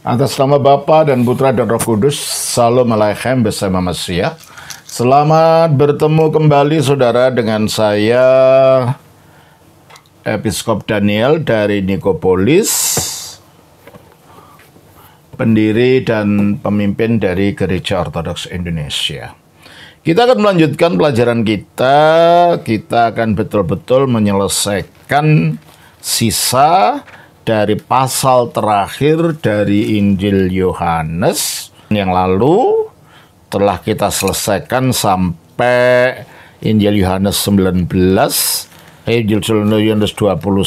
Atas nama Bapa dan Putra dan Roh Kudus, Salam Aleichem bersama Masia. Selamat bertemu kembali saudara dengan saya, Episkop Daniel dari Nikopolis, pendiri dan pemimpin dari Gereja Ortodoks Indonesia. Kita akan melanjutkan pelajaran kita. Kita akan betul-betul menyelesaikan sisa dari pasal terakhir dari Injil Yohanes yang lalu. Telah kita selesaikan sampai Injil Yohanes 19, Injil Yohanes 21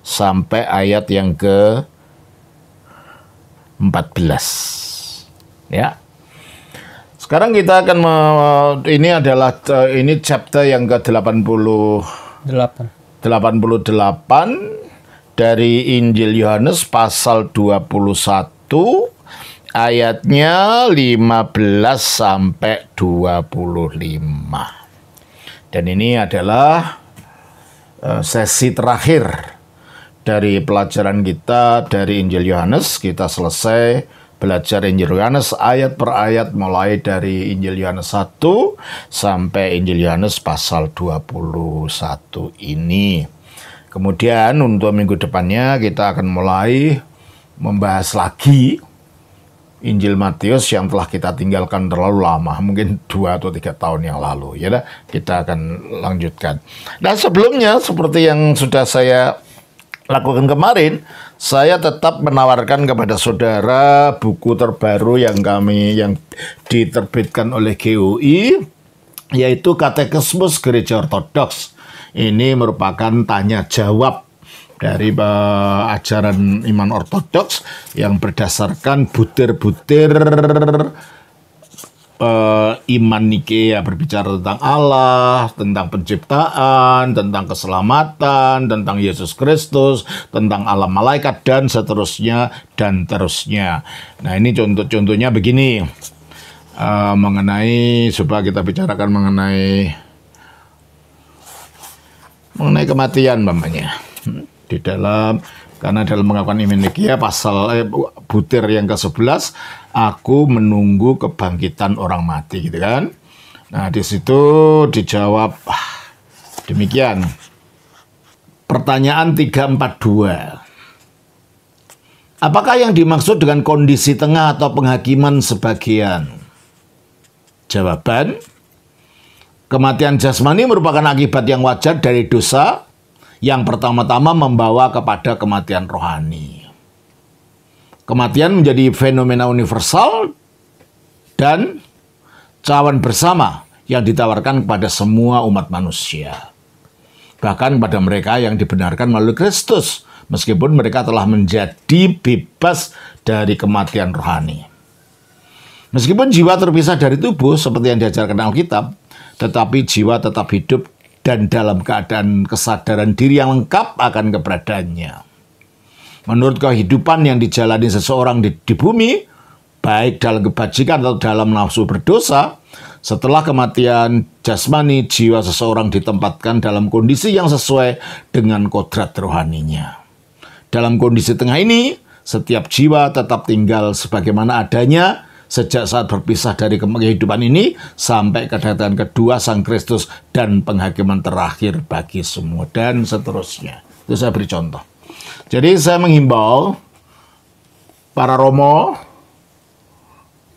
sampai ayat yang ke 14. Ya. Sekarang kita akan ini chapter yang ke-88 dari Injil Yohanes pasal 21 ayatnya 15 sampai 25. Dan ini adalah sesi terakhir dari pelajaran kita dari Injil Yohanes. Kita selesai belajar Injil Yohanes ayat per ayat mulai dari Injil Yohanes 1 sampai Injil Yohanes pasal 21 ini. Kemudian untuk minggu depannya kita akan mulai membahas lagi Injil Matius yang telah kita tinggalkan terlalu lama, mungkin 2 atau 3 tahun yang lalu. Ya, kita akan lanjutkan. Nah, sebelumnya seperti yang sudah saya lakukan kemarin, saya tetap menawarkan kepada saudara buku terbaru yang diterbitkan oleh GUI, yaitu Katekismus Gereja Ortodoks. Ini merupakan tanya jawab dari ajaran iman ortodoks yang berdasarkan butir-butir iman Nikea, berbicara tentang Allah, tentang penciptaan, tentang keselamatan, tentang Yesus Kristus, tentang alam malaikat, dan seterusnya, dan terusnya. Nah, ini contoh-contohnya begini, supaya kita bicarakan mengenai kematian, mamanya. Karena dalam mengatakan iman Nikea pasal butir yang ke-11, aku menunggu kebangkitan orang mati, gitu kan. Nah, di situ dijawab demikian. Pertanyaan 342. Apakah yang dimaksud dengan kondisi tengah atau penghakiman sebagian? Jawaban: kematian jasmani merupakan akibat yang wajar dari dosa yang pertama-tama membawa kepada kematian rohani. Kematian menjadi fenomena universal dan cawan bersama yang ditawarkan kepada semua umat manusia. Bahkan pada mereka yang dibenarkan melalui Kristus, meskipun mereka telah menjadi bebas dari kematian rohani. Meskipun jiwa terpisah dari tubuh seperti yang diajarkan Alkitab, tetapi jiwa tetap hidup dan dalam keadaan kesadaran diri yang lengkap akan keberadaannya. Menurut kehidupan yang dijalani seseorang di bumi, baik dalam kebajikan atau dalam nafsu berdosa, setelah kematian jasmani, jiwa seseorang ditempatkan dalam kondisi yang sesuai dengan kodrat rohaninya. Dalam kondisi tengah ini, setiap jiwa tetap tinggal sebagaimana adanya, sejak saat berpisah dari kehidupan ini sampai kedatangan kedua Sang Kristus dan penghakiman terakhir bagi semua, dan seterusnya. Itu saya beri contoh. Jadi saya menghimbau para romo,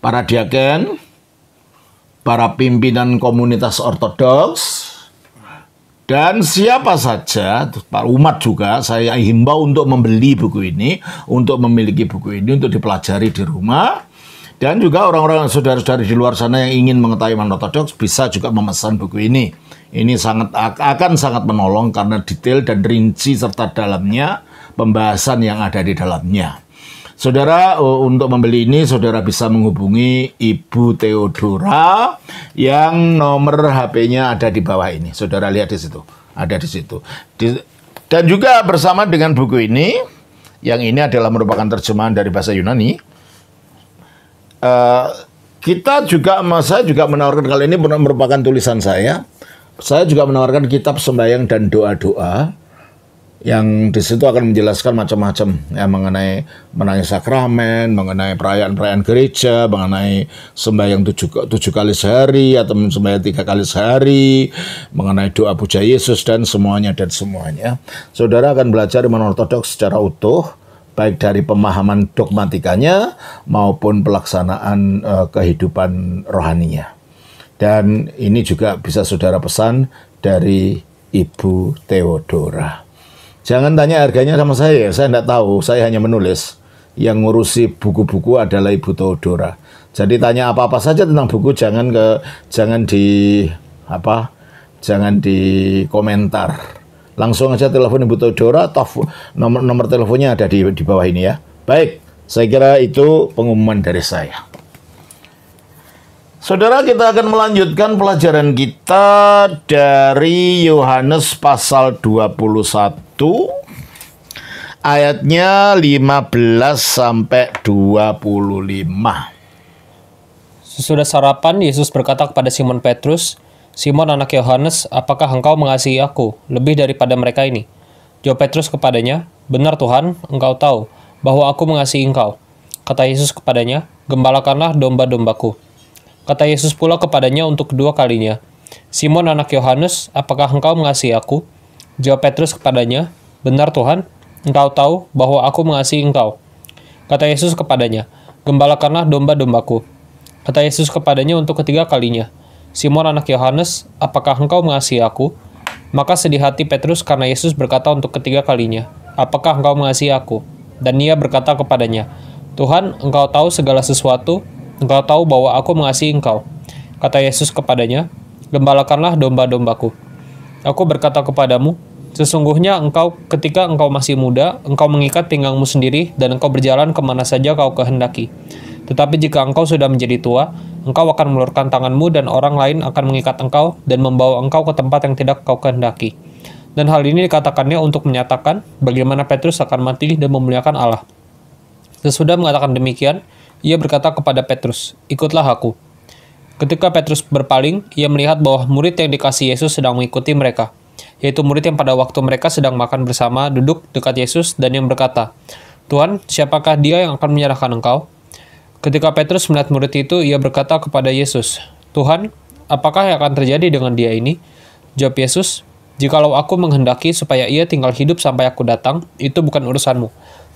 para diaken, para pimpinan komunitas ortodoks, dan siapa saja, para umat juga, saya himbau untuk membeli buku ini, untuk memiliki buku ini, untuk dipelajari di rumah. Dan juga orang-orang saudara-saudari di luar sana yang ingin mengetahui iman ortodoks bisa juga memesan buku ini. Ini akan sangat menolong karena detail dan rinci serta dalamnya pembahasan yang ada di dalamnya. Saudara, untuk membeli ini saudara bisa menghubungi Ibu Theodora yang nomor HP-nya ada di bawah ini. Saudara lihat di situ, ada di situ. Dan juga bersama dengan buku ini, yang ini adalah merupakan terjemahan dari bahasa Yunani. Saya juga menawarkan, kali ini merupakan tulisan saya juga menawarkan kitab sembahyang dan doa-doa yang di situ akan menjelaskan macam-macam ya, mengenai sakramen, mengenai perayaan-perayaan gereja, mengenai sembahyang tujuh kali sehari atau sembahyang 3 kali sehari, mengenai doa puja Yesus dan semuanya. Saudara akan belajar iman ortodoks secara utuh, baik dari pemahaman dogmatikanya maupun pelaksanaan kehidupan rohaninya. Dan ini juga bisa saudara pesan dari Ibu Theodora. Jangan tanya harganya sama saya tidak tahu, saya hanya menulis. Yang ngurusi buku-buku adalah Ibu Theodora. Jadi tanya apa-apa saja tentang buku, jangan di komentar. Langsung aja telepon Ibu Theodora, nomor teleponnya ada di bawah ini ya. Baik, saya kira itu pengumuman dari saya. Saudara, kita akan melanjutkan pelajaran kita dari Yohanes pasal 21 ayatnya 15 sampai 25. Sesudah sarapan, Yesus berkata kepada Simon Petrus, "Simon anak Yohanes, apakah engkau mengasihi aku lebih daripada mereka ini?" Jawab Petrus kepadanya, "Benar Tuhan, engkau tahu bahwa aku mengasihi engkau." Kata Yesus kepadanya, "Gembalakanlah domba-dombaku." Kata Yesus pula kepadanya untuk kedua kalinya, "Simon anak Yohanes, apakah engkau mengasihi aku?" Jawab Petrus kepadanya, "Benar Tuhan, engkau tahu bahwa aku mengasihi engkau." Kata Yesus kepadanya, "Gembalakanlah domba-dombaku." Kata Yesus kepadanya untuk ketiga kalinya, "Simon anak Yohanes, apakah engkau mengasihi aku?" Maka sedih hati Petrus karena Yesus berkata untuk ketiga kalinya, "Apakah engkau mengasihi aku?" Dan ia berkata kepadanya, "Tuhan, engkau tahu segala sesuatu, engkau tahu bahwa aku mengasihi engkau." Kata Yesus kepadanya, "Gembalakanlah domba-dombaku. Aku berkata kepadamu, sesungguhnya ketika engkau masih muda, engkau mengikat pinggangmu sendiri dan engkau berjalan kemana saja kau kehendaki. Tetapi jika engkau sudah menjadi tua, engkau akan melurkan tanganmu dan orang lain akan mengikat engkau dan membawa engkau ke tempat yang tidak kau kehendaki." Dan hal ini dikatakannya untuk menyatakan bagaimana Petrus akan mati dan memuliakan Allah. Sesudah mengatakan demikian, ia berkata kepada Petrus, "Ikutlah aku." Ketika Petrus berpaling, ia melihat bahwa murid yang dikasihi Yesus sedang mengikuti mereka, yaitu murid yang pada waktu mereka sedang makan bersama duduk dekat Yesus dan yang berkata, "Tuhan, siapakah dia yang akan menyerahkan engkau?" Ketika Petrus melihat murid itu, ia berkata kepada Yesus, "Tuhan, apakah yang akan terjadi dengan dia ini?" Jawab Yesus, "Jikalau aku menghendaki supaya ia tinggal hidup sampai aku datang, itu bukan urusanmu,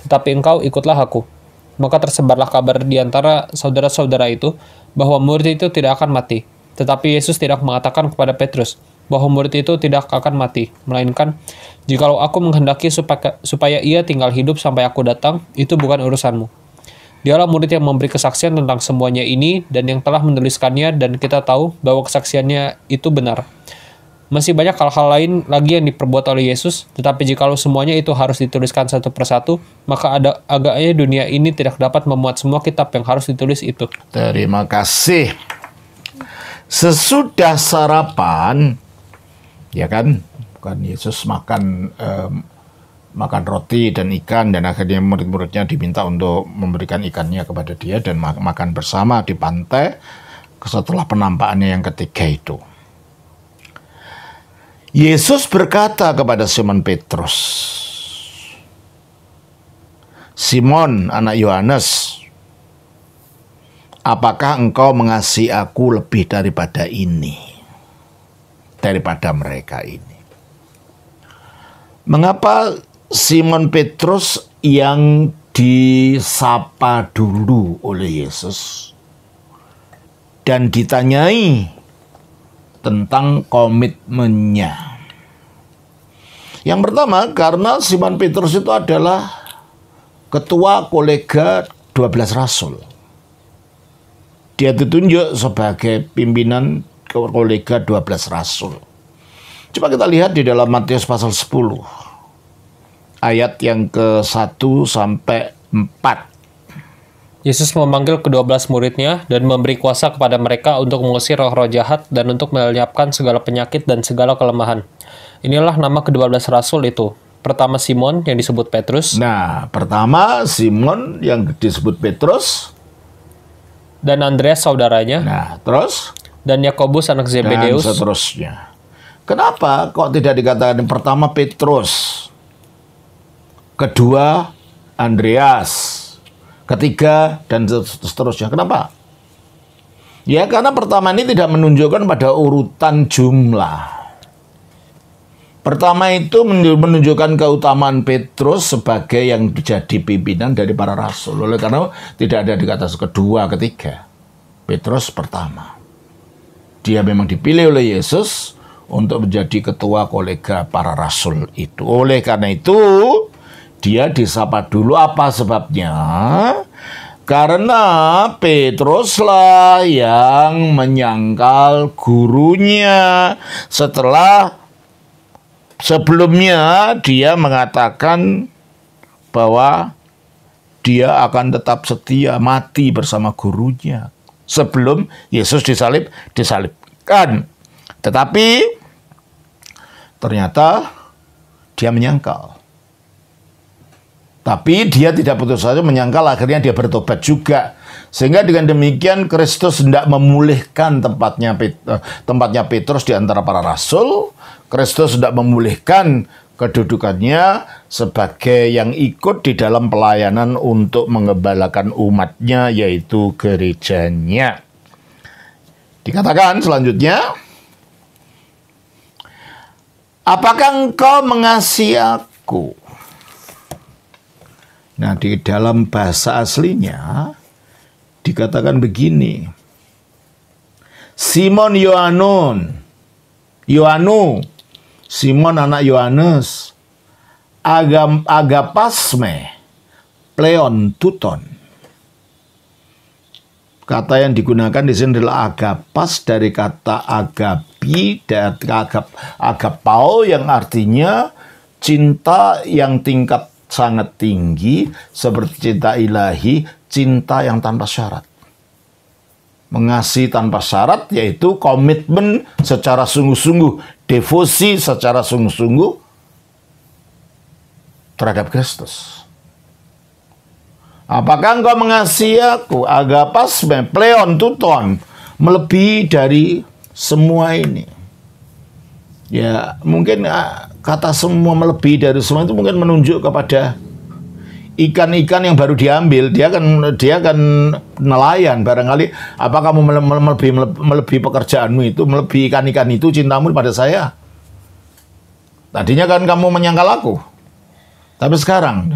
tetapi engkau ikutlah aku." Maka tersebarlah kabar di antara saudara-saudara itu bahwa murid itu tidak akan mati. Tetapi Yesus tidak mengatakan kepada Petrus bahwa murid itu tidak akan mati, melainkan, "Jikalau aku menghendaki supaya ia tinggal hidup sampai aku datang, itu bukan urusanmu." Dialah murid yang memberi kesaksian tentang semuanya ini dan yang telah menuliskannya, dan kita tahu bahwa kesaksiannya itu benar. Masih banyak hal-hal lain lagi yang diperbuat oleh Yesus, tetapi jikalau semuanya itu harus dituliskan satu persatu, maka agaknya dunia ini tidak dapat memuat semua kitab yang harus ditulis itu. Terima kasih. Sesudah sarapan, ya kan Yesus makan roti dan ikan, dan akhirnya murid-muridnya diminta untuk memberikan ikannya kepada dia dan makan bersama di pantai setelah penampakannya yang ketiga itu. Yesus berkata kepada Simon Petrus, "Simon anak Yohanes, apakah engkau mengasihi aku lebih daripada mereka ini?" Mengapa Simon Petrus yang disapa dulu oleh Yesus dan ditanyai tentang komitmennya? Yang pertama, karena Simon Petrus itu adalah ketua kolega 12 rasul. Dia ditunjuk sebagai pimpinan kolega 12 rasul. Coba kita lihat di dalam Matius pasal 10 ayat yang ke-1 sampai 4. Yesus memanggil ke-12 muridnya dan memberi kuasa kepada mereka untuk mengusir roh-roh jahat dan untuk melenyapkan segala penyakit dan segala kelemahan. Inilah nama ke-12 rasul itu. Pertama Simon yang disebut Petrus. Nah, pertama Simon yang disebut Petrus. Dan Andreas saudaranya. Nah, terus? Dan Yakobus anak Zebedeus. Dan seterusnya. Kenapa kok tidak dikatakan yang pertama Petrus? kedua Andreas, ketiga dan seterusnya. Kenapa? Ya karena pertama ini tidak menunjukkan pada urutan jumlah. Pertama itu menunjukkan keutamaan Petrus sebagai yang menjadi pimpinan dari para rasul. Oleh karena tidak ada di kata kedua, ketiga. Petrus pertama. Dia memang dipilih oleh Yesus untuk menjadi ketua kolega para rasul itu. Oleh karena itu, dia disapa dulu. Apa sebabnya? Karena Petruslah yang menyangkal gurunya setelah sebelumnya dia mengatakan bahwa dia akan tetap setia mati bersama gurunya sebelum Yesus disalibkan. Tetapi ternyata dia menyangkal. Tapi dia tidak putus asa menyangkal, akhirnya dia bertobat juga. Sehingga dengan demikian Kristus hendak memulihkan tempatnya Petrus di antara para rasul. Kristus hendak memulihkan kedudukannya sebagai yang ikut di dalam pelayanan untuk mengembalakan umatnya, yaitu gerejanya. Dikatakan selanjutnya, apakah engkau mengasihi aku? Nah, di dalam bahasa aslinya dikatakan begini. Simon Simon anak Yohanes, agapasme, pleon tuton. Kata yang digunakan di sini adalah agapas dari kata agapi dan agapao yang artinya cinta yang tingkat sangat tinggi seperti cinta ilahi, cinta yang tanpa syarat. Mengasihi tanpa syarat yaitu komitmen secara sungguh-sungguh, devosi secara sungguh-sungguh terhadap Kristus. Apakah engkau mengasihi aku? Agapas pleon tuton, melebihi dari semua ini. Ya, mungkin kata semua melebihi dari semua itu mungkin menunjuk kepada ikan-ikan yang baru diambil. Dia akan nelayan barangkali. Apa kamu melebihi pekerjaanmu itu, melebihi ikan-ikan itu, cintamu pada saya? Tadinya kan kamu menyangkal aku. Tapi sekarang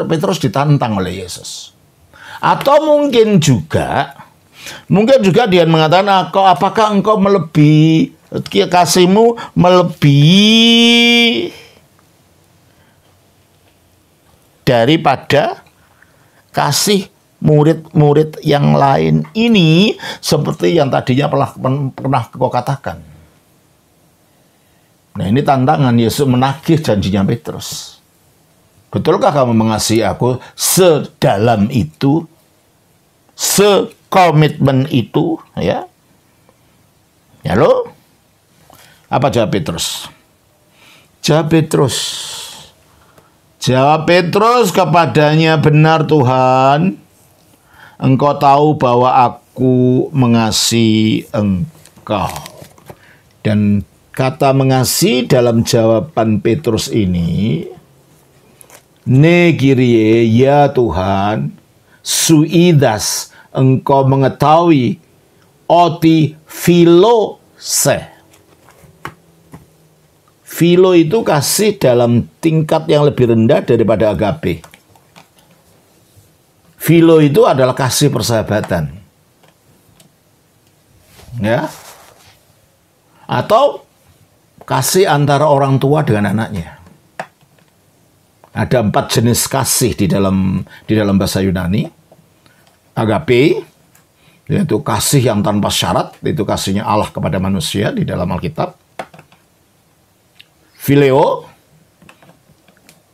Petrus ditantang oleh Yesus. Atau mungkin juga dia mengatakan, apakah engkau melebihi kasihmu melebihi daripada kasih murid-murid yang lain ini, seperti yang tadinya pernah kau katakan. Nah, ini tantangan Yesus menagih janjinya Petrus. Betulkah kamu mengasihi aku sedalam itu, sekomitmen itu, ya? Ya lo? Apa jawab Petrus? Jawab Petrus kepadanya, benar Tuhan, engkau tahu bahwa aku mengasihi engkau. Dan kata mengasihi dalam jawaban Petrus ini, ne Kyrie, ya Tuhan, suidas, engkau mengetahui, oti philose. Philo itu kasih dalam tingkat yang lebih rendah daripada agape. Philo itu adalah kasih persahabatan. Ya. Atau kasih antara orang tua dengan anaknya. Ada 4 jenis kasih di dalam bahasa Yunani. Agape, yaitu kasih yang tanpa syarat, itu kasihnya Allah kepada manusia di dalam Alkitab. Phileo,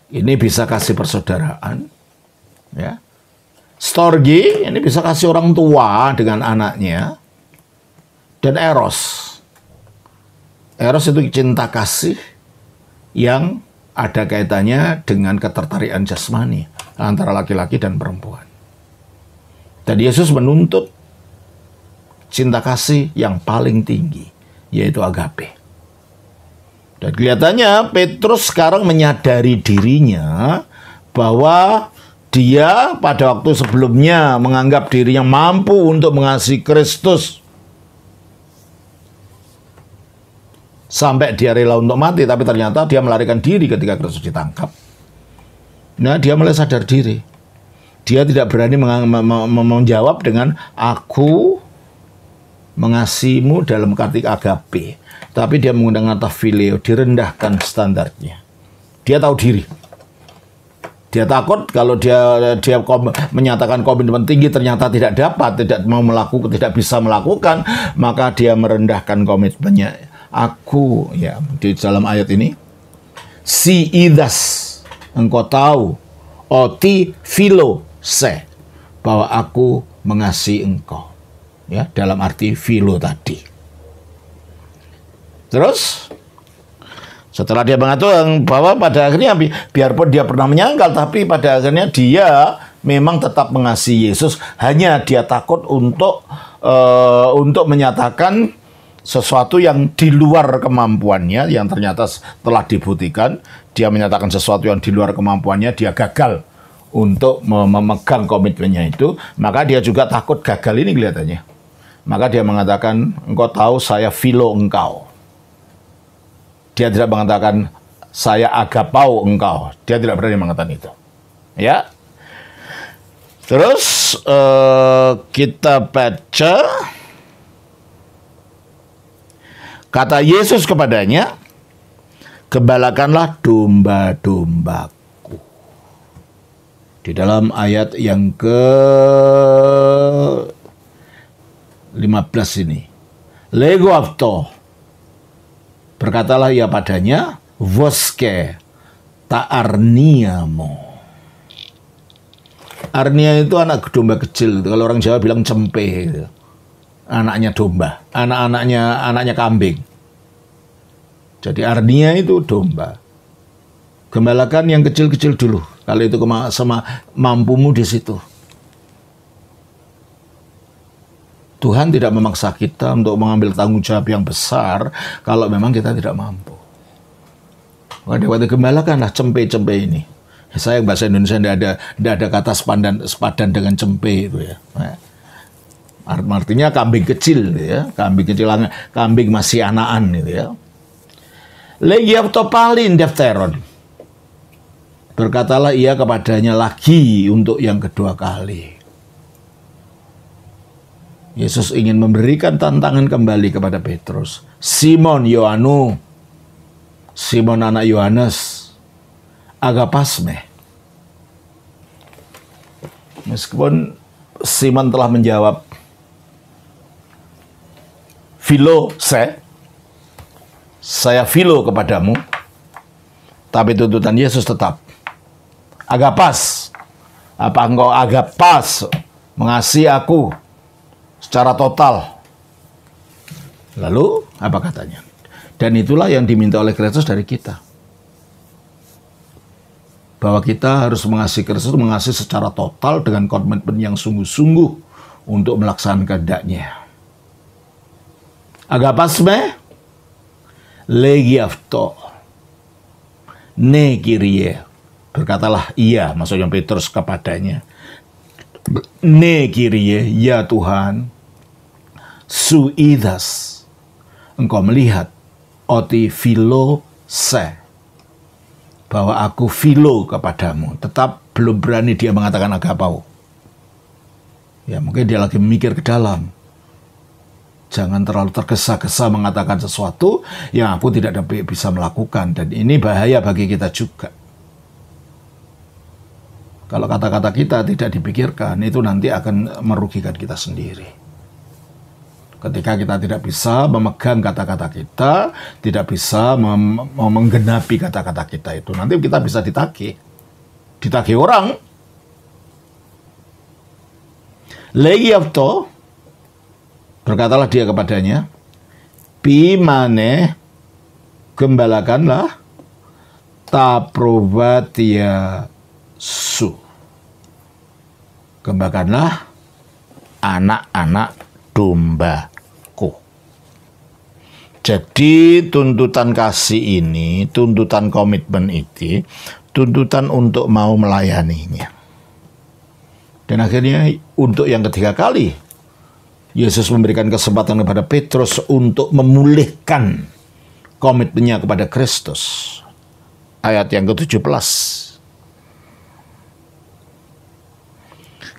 ini bisa kasih persaudaraan, ya. Storge, ini bisa kasih orang tua dengan anaknya. Dan eros itu cinta kasih yang ada kaitannya dengan ketertarikan jasmani antara laki-laki dan perempuan. Dan Yesus menuntut cinta kasih yang paling tinggi, yaitu agape. Dan kelihatannya Petrus sekarang menyadari dirinya bahwa dia pada waktu sebelumnya menganggap dirinya mampu untuk mengasihi Kristus sampai dia rela untuk mati, tapi ternyata dia melarikan diri ketika Kristus ditangkap. Nah, dia mulai sadar diri. Dia tidak berani menjawab dengan aku mengasihimu dalam arti agape, tapi dia menggunakan kata phileo, direndahkan standarnya. Dia tahu diri. Dia takut kalau dia menyatakan komitmen tinggi ternyata tidak dapat, tidak bisa melakukan, maka dia merendahkan komitmennya. Aku, ya, di dalam ayat ini, si idas, engkau tahu, oti philo se, bahwa aku mengasihi engkau. Ya, dalam arti philo tadi. Terus setelah dia mengatakan bahwa pada akhirnya biarpun dia pernah menyangkal, tapi pada akhirnya dia memang tetap mengasihi Yesus. Hanya dia takut untuk menyatakan sesuatu yang di luar kemampuannya, yang ternyata telah dibuktikan dia menyatakan sesuatu yang di luar kemampuannya, dia gagal untuk memegang komitmennya itu. Maka dia juga takut gagal ini kelihatannya. Maka dia mengatakan, engkau tahu saya philo engkau. Dia tidak mengatakan saya agapau engkau. Dia tidak berani mengatakan itu. Ya. Terus kita baca kata Yesus kepadanya, gembalakanlah domba-dombaku. Di dalam ayat yang ke-15 ini. Lego afto, berkatalah ia padanya, voske ta'arniamo. Arnia itu anak domba kecil. Kalau orang Jawa bilang cempe. Anaknya domba. Anaknya kambing. Jadi arnia itu domba. Gembalakan yang kecil-kecil dulu. Kalau itu sama mampumu di situ. Tuhan tidak memaksa kita untuk mengambil tanggung jawab yang besar kalau memang kita tidak mampu. Waktu gembalakanlah cempe-cempe ini. Saya bahasa Indonesia tidak ada kata sepadan dengan cempe itu ya. Artinya kambing kecil ya, kambing masih anakan gitu ya. Legiaptopalin defteron. Berkatalah ia kepadanya lagi untuk yang kedua kali. Yesus ingin memberikan tantangan kembali kepada Petrus. Simon anak Yohanes, agapasme. Meskipun Simon telah menjawab, philo saya philo kepadamu, tapi tuntutan Yesus tetap, agapas, apa engkau agapas, mengasihi aku secara total. Lalu apa katanya? Dan itulah yang diminta oleh Kristus dari kita. Bahwa kita harus mengasihi Kristus, mengasihi secara total dengan komitmen yang sungguh-sungguh untuk melaksanakan kehendak-Nya. Agapasme legiafto ne kirie, berkatalah ia, maksudnya Petrus kepadanya, ne kirie, ya Tuhan, suidas, engkau melihat, oti philo se, bahwa aku philo kepadamu. Tetap belum berani dia mengatakan agapau. Ya mungkin dia lagi memikir ke dalam. Jangan terlalu tergesa-gesa mengatakan sesuatu yang aku tidak bisa melakukan. Dan ini bahaya bagi kita juga. Kalau kata-kata kita tidak dipikirkan, itu nanti akan merugikan kita sendiri. Ketika kita tidak bisa memegang kata-kata kita, tidak bisa menggenapi kata-kata kita itu, nanti kita bisa ditagih orang. Legiafto, berkatalah dia kepadanya, Pimane, gembalakanlah, taprobatia su. Gembalakanlah anak-anak dombaku. Jadi tuntutan kasih ini, tuntutan komitmen itu tuntutan untuk mau melayaninya. Dan akhirnya untuk yang ketiga kali, Yesus memberikan kesempatan kepada Petrus untuk memulihkan komitmennya kepada Kristus. Ayat yang ke-17.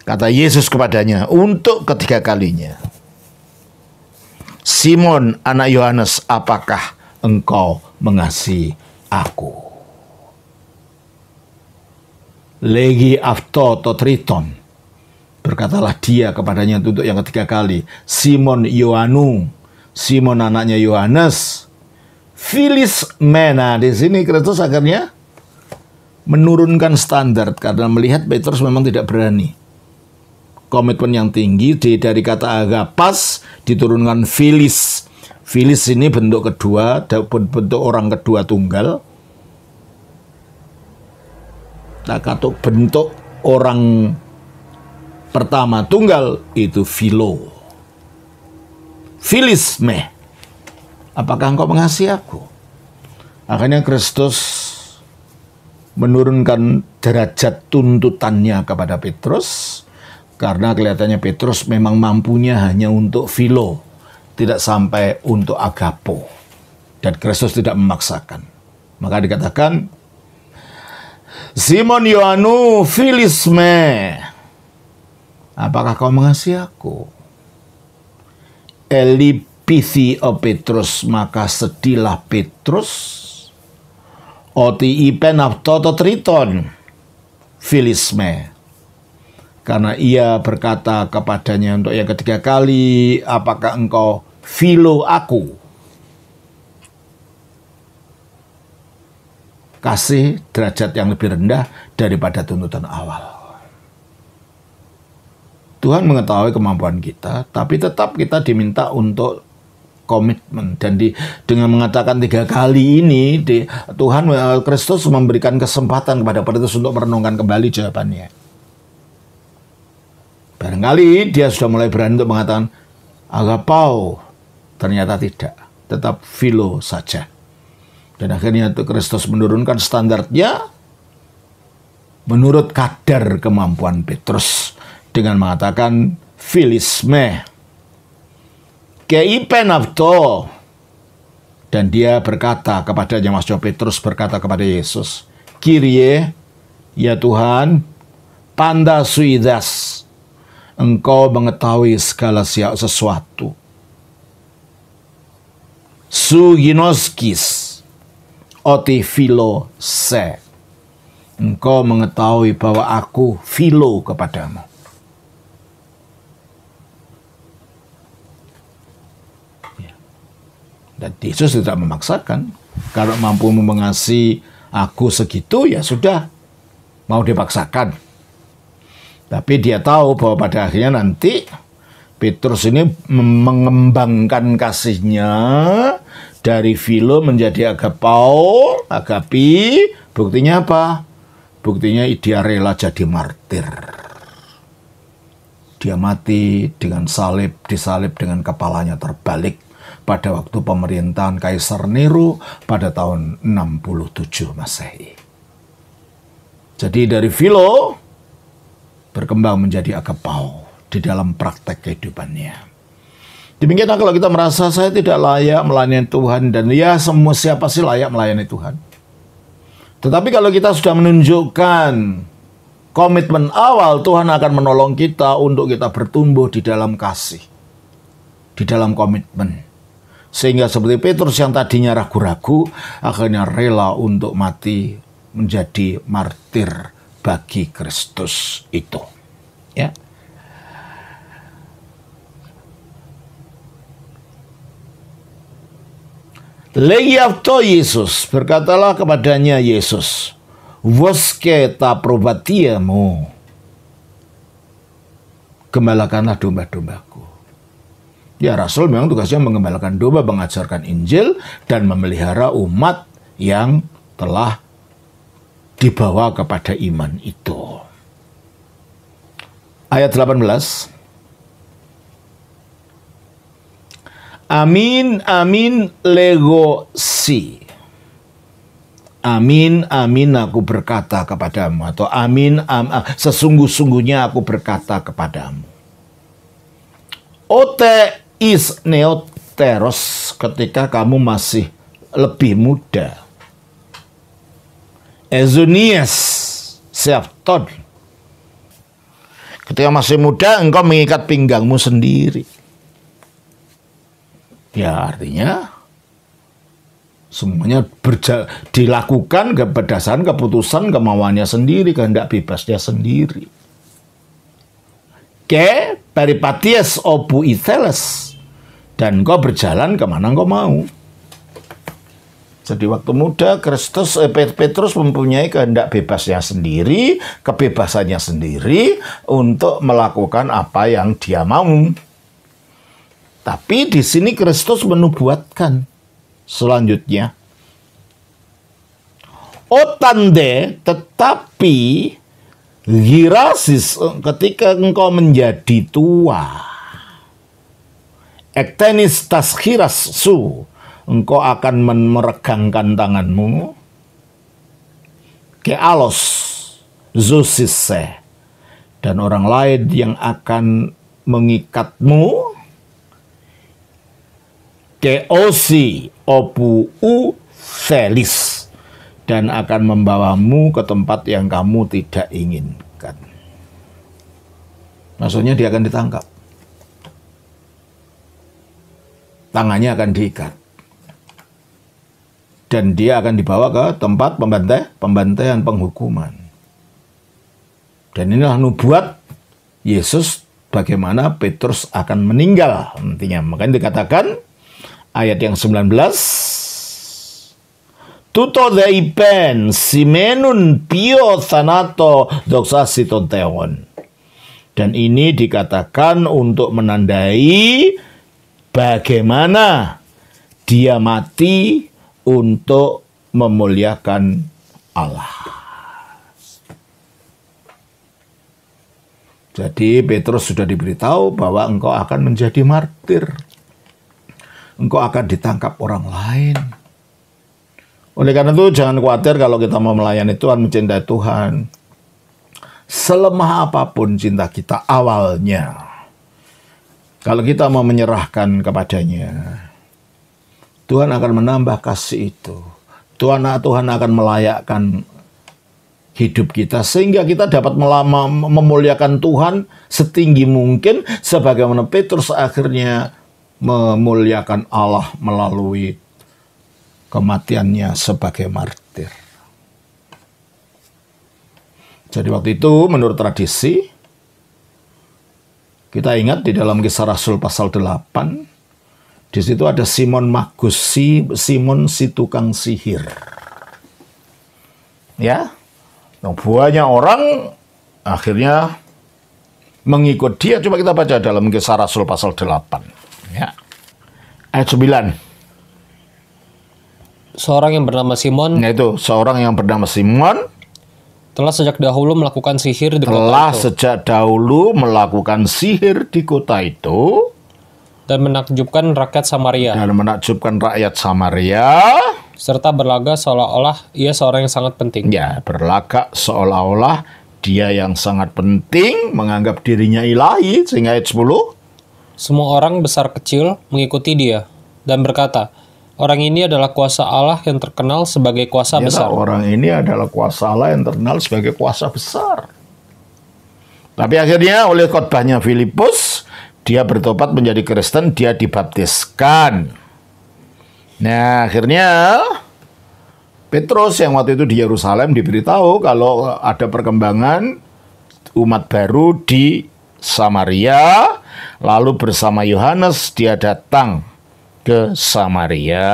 Kata Yesus kepadanya untuk ketiga kalinya, Simon anak Yohanes, apakah engkau mengasihi aku? Legi afto totriton. Berkatalah dia kepadanya untuk yang ketiga kali, Simon Yohanu, Simon anaknya Yohanes, Filis mena. Di sini Kristus akhirnya menurunkan standar karena melihat Petrus memang tidak berani. Komitmen yang tinggi dari kata agapas diturunkan Filis. Filis ini bentuk kedua, bentuk orang kedua tunggal. Nah, kata bentuk orang pertama tunggal itu Philo. Filis me. Apakah engkau mengasihi aku? Akhirnya Kristus menurunkan derajat tuntutannya kepada Petrus. Karena kelihatannya Petrus memang mampunya hanya untuk Philo, tidak sampai untuk agapo. Dan Kristus tidak memaksakan. Maka dikatakan, Simon Yohanu Filis me. Apakah kau mengasihi aku? Elipithi o Petrus, maka sedihlah Petrus. Oti ipen aftoto triton Filis me. Karena ia berkata kepadanya untuk yang ketiga kali, apakah engkau Philo aku? Kasih derajat yang lebih rendah daripada tuntutan awal. Tuhan mengetahui kemampuan kita, tapi tetap kita diminta untuk komitmen. Dan dengan mengatakan 3 kali ini, Tuhan Kristus memberikan kesempatan kepada Petrus untuk merenungkan kembali jawabannya. Barangkali dia sudah mulai berani untuk mengatakan agapau, ternyata tidak, tetap Philo saja. Dan akhirnya Kristus menurunkan standarnya menurut kadar kemampuan Petrus dengan mengatakan Filisme keipen avto. Dan dia berkata kepadanya, Mas Petrus berkata kepada Yesus, Kyrie, ya Tuhan, panda suidas, engkau mengetahui segala sesuatu. Suginoskis oti Philo se. Engkau mengetahui bahwa aku Philo kepadamu. Dan Yesus tidak memaksakan. Kalau mampu mengasihi aku segitu, ya sudah. Mau dipaksakan. Tapi dia tahu bahwa pada akhirnya nanti Petrus ini mengembangkan kasihnya dari Philo menjadi agapau, agapi. Buktinya apa? Buktinya dia rela jadi martir. Dia mati dengan disalib dengan kepalanya terbalik pada waktu pemerintahan Kaisar Nero pada tahun 67 Masehi. Jadi dari Philo berkembang menjadi agapau di dalam praktek kehidupannya. Demikian kalau kita merasa saya tidak layak melayani Tuhan, dan ya semua siapa sih layak melayani Tuhan. Tetapi kalau kita sudah menunjukkan komitmen awal, Tuhan akan menolong kita untuk kita bertumbuh di dalam kasih, di dalam komitmen. Sehingga seperti Petrus yang tadinya ragu-ragu, akhirnya rela untuk mati menjadi martir bagi Kristus itu. Ya. Legiafto Yesus, berkatalah kepadanya Yesus, Voske ta probatiamu, gembalakanlah domba-dombaku. Ya, Rasul memang tugasnya menggembalakan domba, mengajarkan Injil, dan memelihara umat yang telah dibawa kepada iman itu. Ayat 18. Amin, amin lego si. Amin, amin aku berkata kepadamu. Atau amin, sesungguh-sungguhnya aku berkata kepadamu. Ote is neoteros, ketika kamu masih lebih muda. Ezunias seafton, ketika masih muda engkau mengikat pinggangmu sendiri. Ya artinya semuanya dilakukan berdasarkan keputusan kemauannya sendiri, kehendak bebasnya sendiri. Ke peripaties obu itheles, dan engkau berjalan kemana engkau mau. Jadi waktu muda Petrus mempunyai kehendak bebasnya sendiri, kebebasannya sendiri untuk melakukan apa yang dia mau. Tapi di sini Kristus menubuatkan selanjutnya, otande, tetapi girasis, ketika engkau menjadi tua, ektenis taskhiras su, engkau akan meregangkan tanganmu, ke alos zosise, dan orang lain yang akan mengikatmu, ke osi opu u selis, dan akan membawamu ke tempat yang kamu tidak inginkan. Maksudnya dia akan ditangkap, tangannya akan diikat, dan dia akan dibawa ke tempat pembantaian, penghukuman. Dan inilah nubuat Yesus bagaimana Petrus akan meninggal nantinya. Makanya dikatakan ayat yang 19, tuto deipen simenun pio thanato doxasiton theon. Dan ini dikatakan untuk menandai bagaimana dia mati untuk memuliakan Allah. Jadi Petrus sudah diberitahu bahwa engkau akan menjadi martir. Engkau akan ditangkap orang lain. Oleh karena itu jangan khawatir kalau kita mau melayani Tuhan, mencintai Tuhan. Selemah apapun cinta kita awalnya, kalau kita mau menyerahkan kepadanya, Tuhan akan menambah kasih itu. Tuhan akan melayakkan hidup kita sehingga kita dapat memuliakan Tuhan setinggi mungkin, sebagaimana Petrus akhirnya memuliakan Allah melalui kematiannya sebagai martir. Jadi waktu itu menurut tradisi, kita ingat di dalam Kisah Rasul pasal 8, di situ ada Simon Magus, Simon si tukang sihir. Ya, banyak orang akhirnya mengikut dia. Coba kita baca dalam Kisah Rasul pasal 8. Ya. Ayat 9. Seorang yang bernama Simon, Yaitu seorang yang bernama Simon telah sejak dahulu melakukan sihir di kota itu, dan menakjubkan rakyat Samaria, serta berlagak seolah-olah ia seorang yang sangat penting. Ya, berlagak seolah-olah dia yang sangat penting, menganggap dirinya ilahi. Sehingga ayat 10, semua orang besar kecil mengikuti dia dan berkata, orang ini adalah kuasa Allah yang terkenal sebagai kuasa besar. Orang ini adalah kuasa Allah yang terkenal sebagai kuasa besar. Tapi akhirnya oleh khotbahnya Filipus, dia bertobat menjadi Kristen, dia dibaptiskan. Nah, akhirnya Petrus yang waktu itu di Yerusalem diberitahu kalau ada perkembangan umat baru di Samaria. Lalu bersama Yohanes dia datang ke Samaria,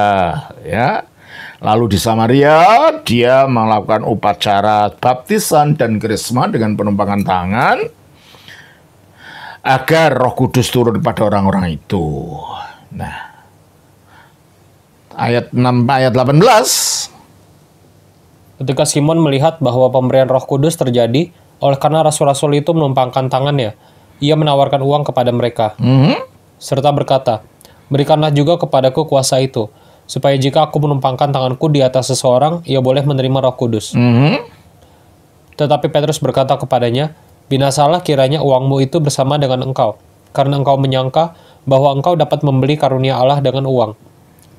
ya. Lalu di Samaria dia melakukan upacara baptisan dan krisma dengan penumpangan tangan agar Roh Kudus turun pada orang-orang itu. Nah, ayat 18. Ketika Simon melihat bahwa pemberian Roh Kudus terjadi oleh karena rasul-rasul itu menumpangkan tangannya, ia menawarkan uang kepada mereka, serta berkata, berikanlah juga kepadaku kuasa itu, supaya jika aku menumpangkan tanganku di atas seseorang, ia boleh menerima Roh Kudus. Tetapi Petrus berkata kepadanya, binasalah kiranya uangmu itu bersama dengan engkau, karena engkau menyangka bahwa engkau dapat membeli karunia Allah dengan uang.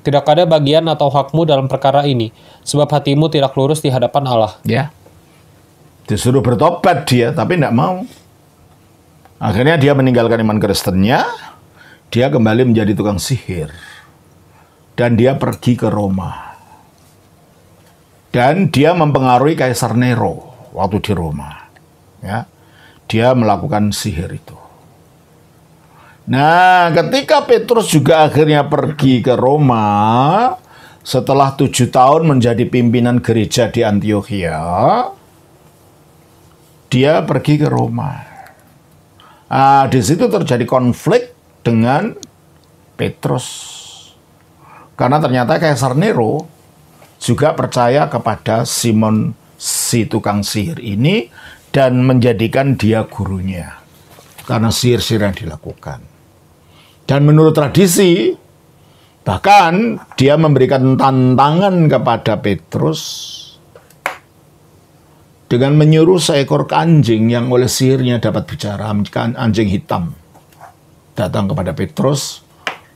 Tidak ada bagian atau hakmu dalam perkara ini, sebab hatimu tidak lurus di hadapan Allah. Ya, disuruh bertobat dia, tapi tidak mau. Akhirnya dia meninggalkan iman Kristennya, dia kembali menjadi tukang sihir. Dan dia pergi ke Roma. Dan dia mempengaruhi Kaisar Nero waktu di Roma. Ya, dia melakukan sihir itu. Nah, ketika Petrus juga akhirnya pergi ke Roma, setelah 7 tahun menjadi pimpinan gereja di Antiokhia, dia pergi ke Roma. Di situ terjadi konflik dengan Petrus. Karena ternyata Kaisar Nero juga percaya kepada Simon si tukang sihir ini dan menjadikan dia gurunya karena sihir-sihir yang dilakukan. Dan menurut tradisi, bahkan dia memberikan tantangan kepada Petrus dengan menyuruh seekor anjing yang oleh sihirnya dapat bicara, anjing hitam, datang kepada Petrus,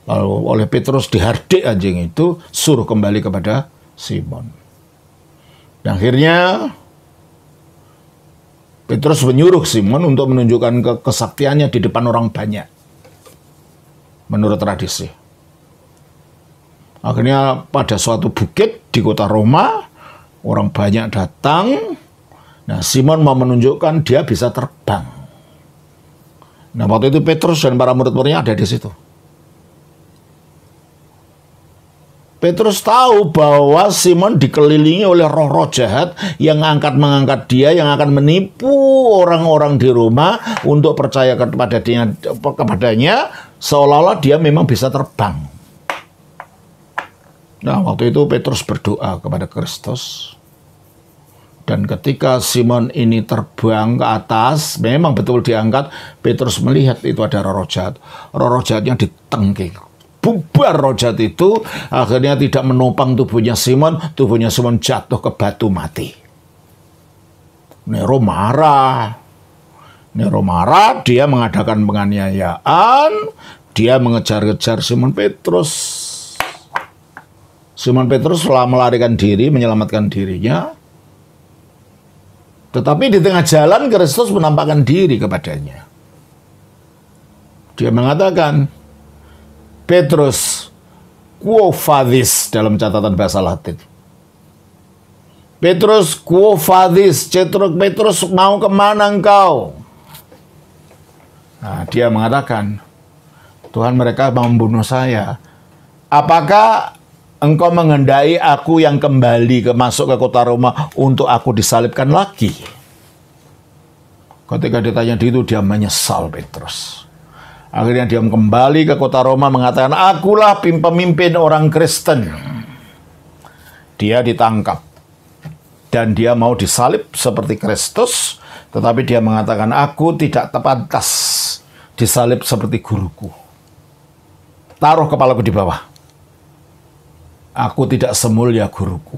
lalu oleh Petrus dihardik anjing itu, suruh kembali kepada Simon. Dan akhirnya Petrus menyuruh Simon untuk menunjukkan kesaktiannya di depan orang banyak. Menurut tradisi. Akhirnya pada suatu bukit di kota Roma, orang banyak datang. Nah, Simon mau menunjukkan dia bisa terbang. Nah, waktu itu Petrus dan para murid-muridnya ada di situ. Petrus tahu bahwa Simon dikelilingi oleh roh-roh jahat yang mengangkat dia, yang akan menipu orang-orang di Roma untuk percaya kepadanya, seolah-olah dia memang bisa terbang. Nah, waktu itu Petrus berdoa kepada Kristus. Dan ketika Simon ini terbang ke atas, memang betul diangkat, Petrus melihat itu ada roh jahat. Roh jahatnya ditengking. Bubar roh jahat itu, akhirnya tidak menopang tubuhnya Simon jatuh ke batu mati. Nero marah, dia mengadakan penganiayaan, dia mengejar-kejar Simon Petrus. Simon Petrus telah melarikan diri, menyelamatkan dirinya. Tetapi di tengah jalan Kristus menampakkan diri kepadanya. Dia mengatakan, Petrus, quo vadis dalam catatan bahasa Latin. Petrus, quo vadis, Petrus mau kemana engkau? Nah, dia mengatakan, Tuhan, mereka mau membunuh saya. Apakah engkau menghendaki aku yang kembali masuk ke kota Roma untuk aku disalibkan lagi? Ketika ditanya itu, dia menyesal Petrus. Akhirnya dia kembali ke kota Roma mengatakan, akulah pemimpin orang Kristen. Dia ditangkap. Dan dia mau disalib seperti Kristus. Tetapi dia mengatakan, aku tidak pantas disalib seperti guruku. Taruh kepalaku di bawah. Aku tidak semulia guruku.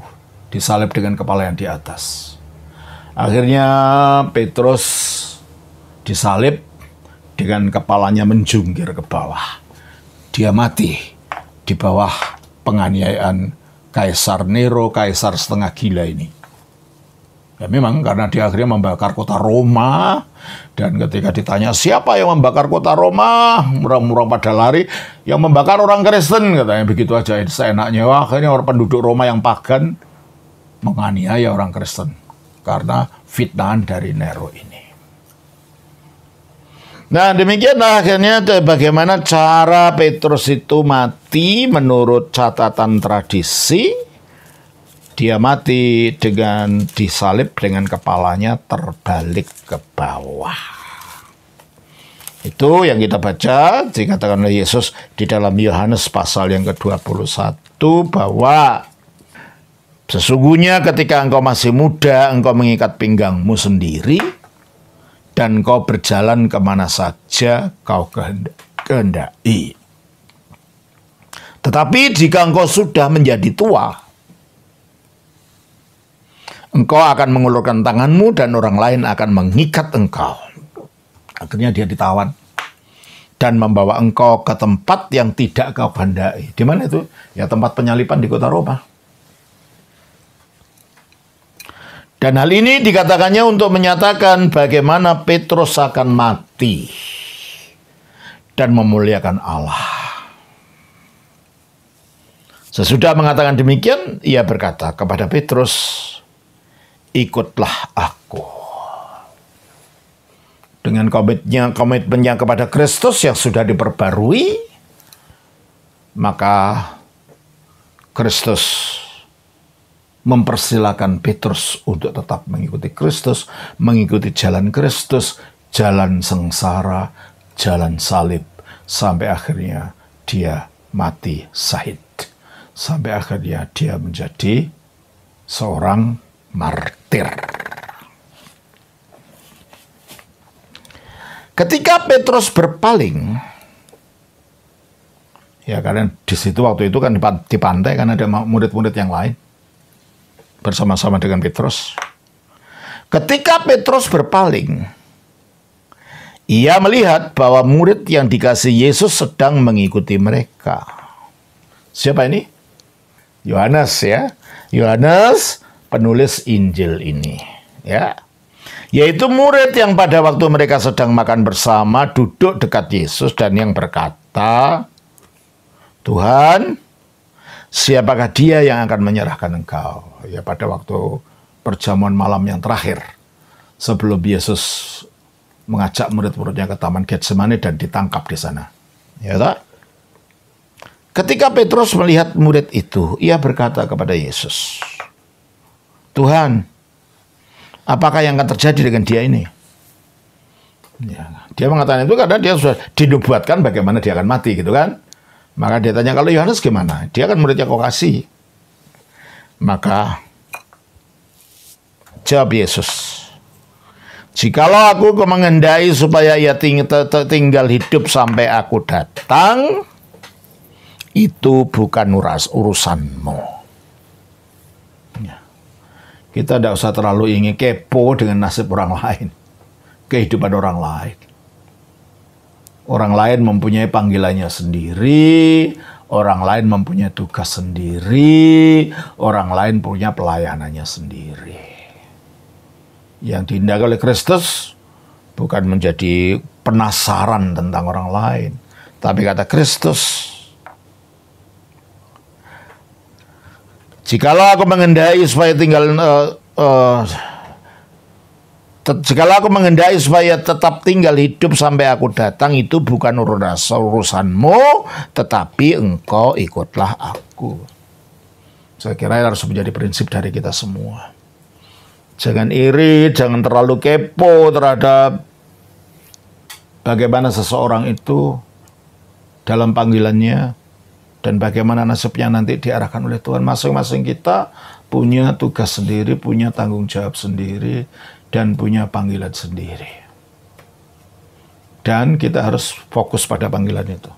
Disalib dengan kepala yang di atas. Akhirnya Petrus disalib dengan kepalanya menjungkir ke bawah. Dia mati di bawah penganiayaan Kaisar Nero, kaisar setengah gila ini. Ya memang karena dia akhirnya membakar kota Roma. Dan ketika ditanya siapa yang membakar kota Roma, orang-orang pada lari. Yang membakar orang Kristen, katanya begitu aja seenaknya. Wah, akhirnya orang penduduk Roma yang pagan menganiaya orang Kristen karena fitnahan dari Nero ini. Nah, demikianlah akhirnya bagaimana cara Petrus itu mati menurut catatan tradisi. Dia mati dengan disalib dengan kepalanya terbalik ke bawah. Itu yang kita baca dikatakan oleh Yesus di dalam Yohanes pasal yang ke-21 bahwa sesungguhnya ketika engkau masih muda, engkau mengikat pinggangmu sendiri dan kau berjalan kemana saja kau kehendaki. Tetapi jika engkau sudah menjadi tua, engkau akan mengulurkan tanganmu dan orang lain akan mengikat engkau. Akhirnya dia ditawan dan membawa engkau ke tempat yang tidak kau kehendaki. Di mana itu? Ya tempat penyalipan di kota Roma. Dan hal ini dikatakannya untuk menyatakan bagaimana Petrus akan mati dan memuliakan Allah. Sesudah mengatakan demikian, ia berkata kepada Petrus, ikutlah aku. Dengan komitmennya kepada Kristus yang sudah diperbarui, maka Kristus mempersilahkan Petrus untuk tetap mengikuti Kristus, mengikuti jalan Kristus, jalan sengsara, jalan salib, sampai akhirnya dia mati syahid. Sampai akhirnya dia menjadi seorang martir. Ketika Petrus berpaling, ya karena di situ waktu itu kan di pantai kan ada murid-murid yang lain bersama-sama dengan Petrus. Ketika Petrus berpaling, ia melihat bahwa murid yang dikasih Yesus sedang mengikuti mereka. Siapa ini? Yohanes ya. Yohanes penulis Injil ini, ya. Yaitu murid yang pada waktu mereka sedang makan bersama duduk dekat Yesus dan yang berkata, Tuhan, siapakah dia yang akan menyerahkan engkau? Ya pada waktu perjamuan malam yang terakhir sebelum Yesus mengajak murid-muridnya ke Taman Getsemani dan ditangkap di sana. Ya tak? Ketika Petrus melihat murid itu, ia berkata kepada Yesus, Tuhan, apakah yang akan terjadi dengan dia ini? Ya, dia mengatakan itu karena dia sudah dinubuatkan bagaimana dia akan mati gitu kan. Maka dia tanya, kalau Yohanes gimana? Dia kan murid yang kau kasih. Maka jawab Yesus, jikalau aku menghendaki supaya ia tinggal hidup sampai aku datang, itu bukan urusanmu. Ya. Kita tidak usah terlalu ingin kepo dengan nasib orang lain, kehidupan orang lain. Orang lain mempunyai panggilannya sendiri, orang lain mempunyai tugas sendiri, orang lain punya pelayanannya sendiri. Yang dihendaki oleh Kristus bukan menjadi penasaran tentang orang lain, tapi kata Kristus, jikalau aku menghendaki supaya jikalau aku menghendaki supaya tetap tinggal hidup sampai aku datang, itu bukan urusanmu, tetapi engkau ikutlah aku. Saya kira harus menjadi prinsip dari kita semua. Jangan iri, jangan terlalu kepo terhadap bagaimana seseorang itu dalam panggilannya dan bagaimana nasibnya nanti diarahkan oleh Tuhan. Masing-masing kita punya tugas sendiri, punya tanggung jawab sendiri, dan punya panggilan sendiri. Dan kita harus fokus pada panggilan itu.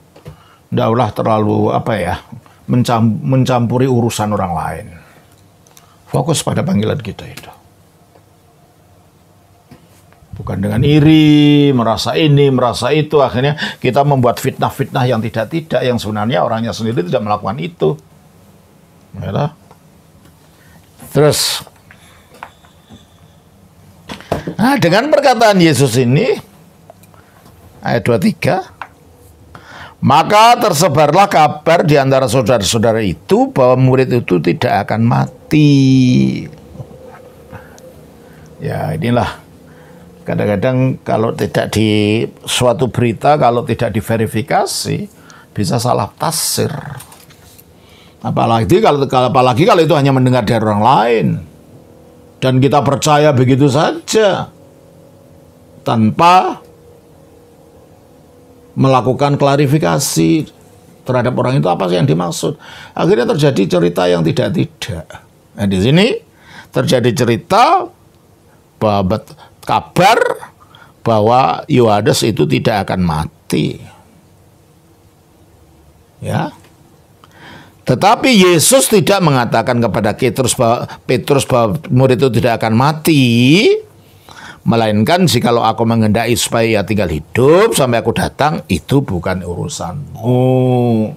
Tidak usah terlalu mencampuri urusan orang lain. Fokus pada panggilan kita itu. Bukan dengan iri, merasa ini, merasa itu. Akhirnya kita membuat fitnah-fitnah yang tidak-tidak, yang sebenarnya orangnya sendiri tidak melakukan itu. Ya. Terus, nah, dengan perkataan Yesus ini, ayat 23, maka tersebarlah kabar di antara saudara-saudara itu bahwa murid itu tidak akan mati. Ya, inilah. Kadang-kadang kalau tidak di suatu berita, kalau tidak diverifikasi, bisa salah tafsir. Apalagi kalau itu hanya mendengar dari orang lain. Dan kita percaya begitu saja. Tanpa melakukan klarifikasi terhadap orang itu apa sih yang dimaksud. Akhirnya terjadi cerita yang tidak-tidak. Nah, di sini terjadi cerita bahwa kabar bahwa Yohanes itu tidak akan mati. Ya. Tetapi Yesus tidak mengatakan kepada Petrus bahwa murid itu tidak akan mati, melainkan jikalau aku menghendaki supaya ia tinggal hidup sampai aku datang, itu bukan urusanmu.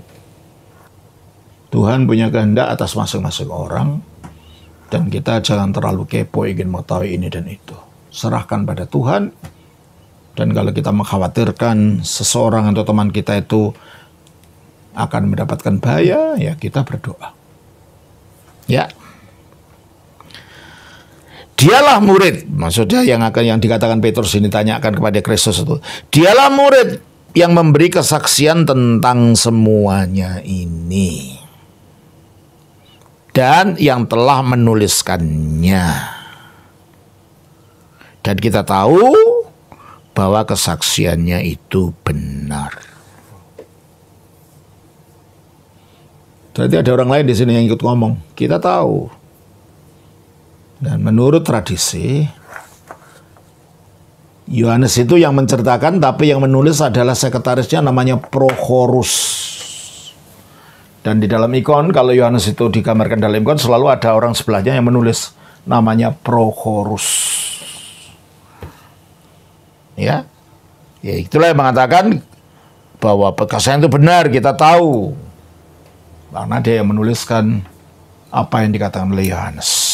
Tuhan punya kehendak atas masing-masing orang, dan kita jangan terlalu kepo ingin mengetahui ini dan itu. Serahkan pada Tuhan, dan kalau kita mengkhawatirkan seseorang atau teman kita itu akan mendapatkan bahaya, ya kita berdoa. Ya. Dialah murid, maksudnya yang dikatakan Petrus ini tanyakan kepada Kristus itu. Dialah murid yang memberi kesaksian tentang semuanya ini. Dan yang telah menuliskannya. Dan kita tahu bahwa kesaksiannya itu benar. Berarti ada orang lain di sini yang ikut ngomong. Kita tahu. Dan menurut tradisi, Yohanes itu yang menceritakan, tapi yang menulis adalah sekretarisnya namanya Prochorus. Dan di dalam ikon, kalau Yohanes itu digambarkan dalam ikon, selalu ada orang sebelahnya yang menulis namanya Prochorus. Ya, itulah yang mengatakan bahwa perkataan itu benar, kita tahu. Karena dia yang menuliskan apa yang dikatakan oleh Yohanes.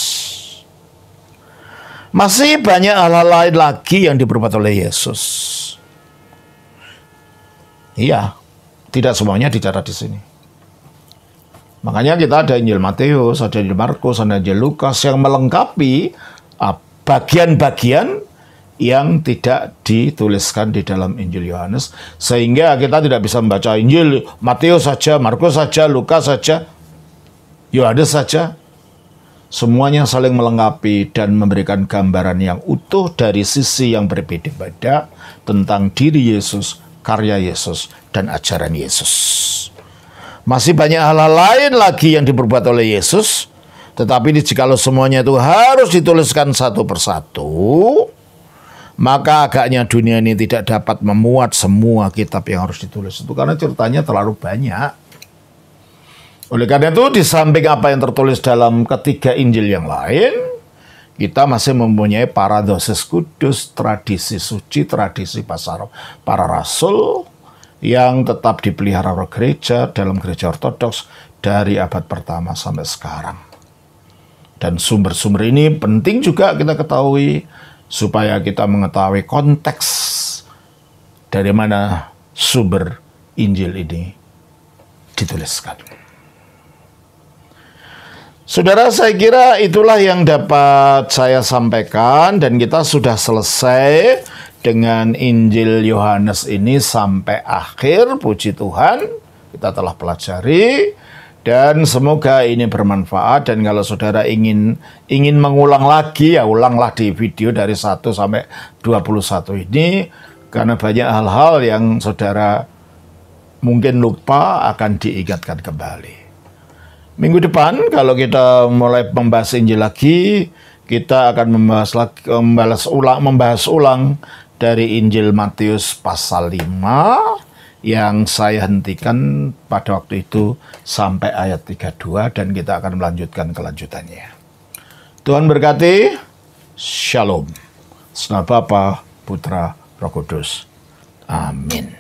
Masih banyak hal-hal lain lagi yang diperbuat oleh Yesus. Iya, tidak semuanya dicatat di sini. Makanya kita ada Injil Matius, ada Injil Markus, ada Injil Lukas yang melengkapi bagian-bagian yang tidak dituliskan di dalam Injil Yohanes, sehingga kita tidak bisa membaca Injil Matius saja, Markus saja, Lukas saja, Yohanes saja. Semuanya saling melengkapi dan memberikan gambaran yang utuh dari sisi yang berbeda-beda tentang diri Yesus, karya Yesus, dan ajaran Yesus. Masih banyak hal-hal lain lagi yang diperbuat oleh Yesus, tetapi jikalau semuanya itu harus dituliskan satu persatu, maka agaknya dunia ini tidak dapat memuat semua kitab yang harus ditulis itu, karena ceritanya terlalu banyak. Oleh karena itu, di samping apa yang tertulis dalam ketiga Injil yang lain, kita masih mempunyai paradosis kudus, tradisi suci, tradisi para rasul yang tetap dipelihara oleh gereja dalam gereja ortodoks dari abad pertama sampai sekarang. Dan sumber-sumber ini penting juga kita ketahui, supaya kita mengetahui konteks dari mana sumber Injil ini dituliskan. Saudara, saya kira itulah yang dapat saya sampaikan, dan kita sudah selesai dengan Injil Yohanes ini sampai akhir. Puji Tuhan, kita telah pelajari, dan semoga ini bermanfaat. Dan kalau saudara ingin mengulang lagi, ya ulanglah di video dari 1 sampai 21 ini, karena banyak hal-hal yang saudara mungkin lupa akan diingatkan kembali. Minggu depan kalau kita mulai membahas Injil lagi, kita akan membahas ulang dari Injil Matius pasal 5 yang saya hentikan pada waktu itu sampai ayat 32, dan kita akan melanjutkan kelanjutannya. Tuhan berkati. Shalom. Nama Bapa, Putra, Roh Kudus. Amin.